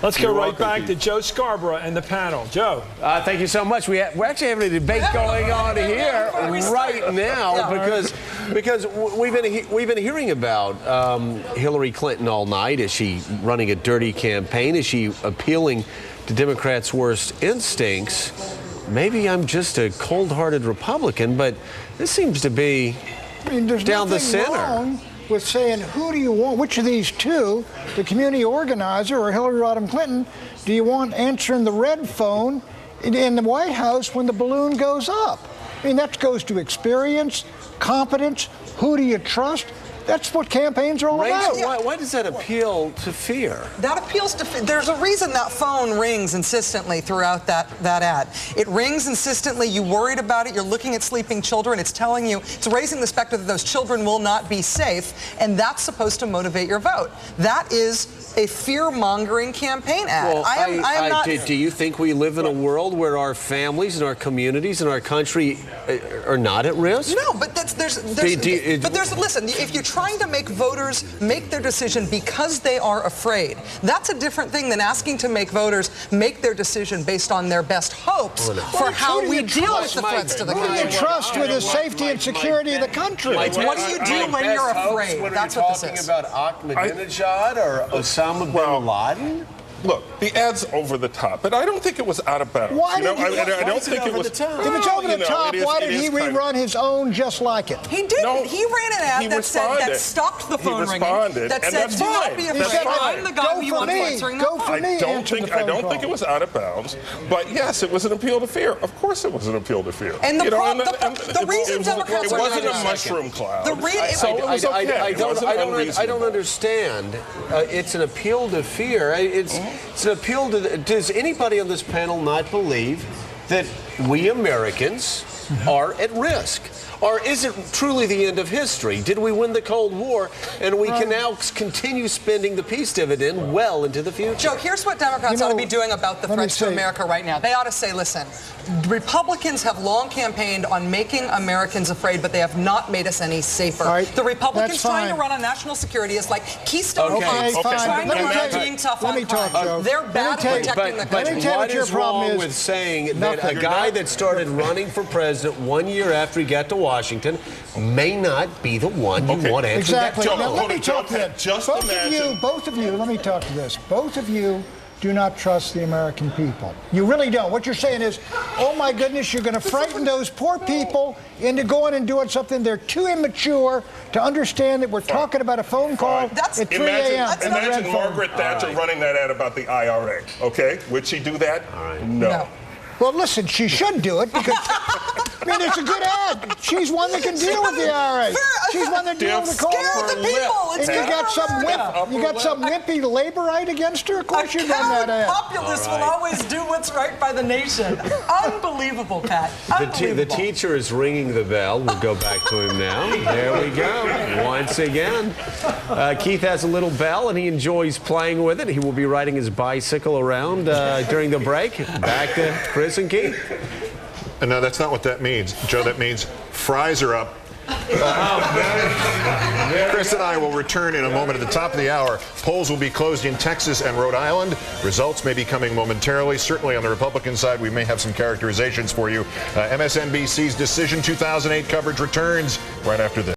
Let's go right back to Joe Scarborough and the panel. Joe. Thank you so much. We're actually having a debate going on here right now because we've been hearing about Hillary Clinton all night. Is she running a dirty campaign? Is she appealing to Democrats' worst instincts? Maybe I'm just a cold-hearted Republican, but this seems to be down the center. Wrong with saying, who do you want, which of these two, the community organizer or Hillary Rodham Clinton, do you want answering the red phone in the White House when the balloon goes up? I mean, that goes to experience, competence, who do you trust? That's what campaigns are all about. Why does that appeal to fear? That appeals to fear. There's a reason that phone rings insistently throughout that ad. It rings insistently. You worried about it. You're looking at sleeping children. It's telling you, it's raising the specter that those children will not be safe, and that's supposed to motivate your vote. That is a fear-mongering campaign ad. Well, I am not. Do you think we live in a world where our families and our communities and our country are not at risk? No, but listen, if you're trying to make voters make their decision because they are afraid, that's a different thing than asking to make voters make their decision based on their best hopes for how we deal with the threats to the country. Who do you trust with the safety and security of the country? What do you do when you're afraid? That's what this is. Are you talking about Ahmadinejad or Osama bin Laden? Look, the ad's over the top, but I don't think it was out of bounds. Why did If it's over the top, why did he rerun his own just like it? He didn't. No, he ran an ad that stopped the phone ringing. That said, do not be afraid. I'm the guy who wants answering the phone. I don't think it was out of bounds, but yes, it was an appeal to fear. Of course it was an appeal to fear. And the reason Democrats are it wasn't a mushroom cloud. So it was okay. I don't understand. It's an appeal to fear. It's an appeal to. Does anybody on this panel not believe that we Americans are at risk? Or is it truly the end of history? Did we win the Cold War and we can now continue spending the peace dividend well into the future? Joe, here's what Democrats ought to be doing about the threats to America right now. They ought to say, listen, Republicans have long campaigned on making Americans afraid, but they have not made us any safer. Right. The Republicans trying to run on national security is like Keystone Cops trying to run on being tough on crime. They're bad at protecting the country. But what is wrong with saying that a guy that started running for president 1 year after he got to Washington may not be the one you want answering that Exactly. Now, let me talk to that. Both of you, let me talk to this. Both of you do not trust the American people. You really don't. What you're saying is, oh my goodness, you're going to frighten those poor people into going and doing something. They're too immature to understand that we're talking about a phone call at 3 a.m. Imagine Margaret Thatcher running that ad about the IRA, okay? Would she do that? No. Well, listen, she should do it because, I mean, it's a good ad. She's one that can deal with the IRA. She's one that deals with the Cold War. And you got some wimpy laborite against her? Of course you run that ad. Populists will always do what's right by the nation. Unbelievable, Pat. The teacher is ringing the bell. We'll go back to him now. There we go. Once again. Keith has a little bell, and he enjoys playing with it. He will be riding his bicycle around during the break. Back to Chris and Keith. No, that's not what that means, Joe. That means fries are up. Chris and I will return in a moment. At the top of the hour, polls will be closed in Texas and Rhode Island. Results may be coming momentarily. Certainly on the Republican side, we may have some characterizations for you. MSNBC's Decision 2008 coverage returns right after this.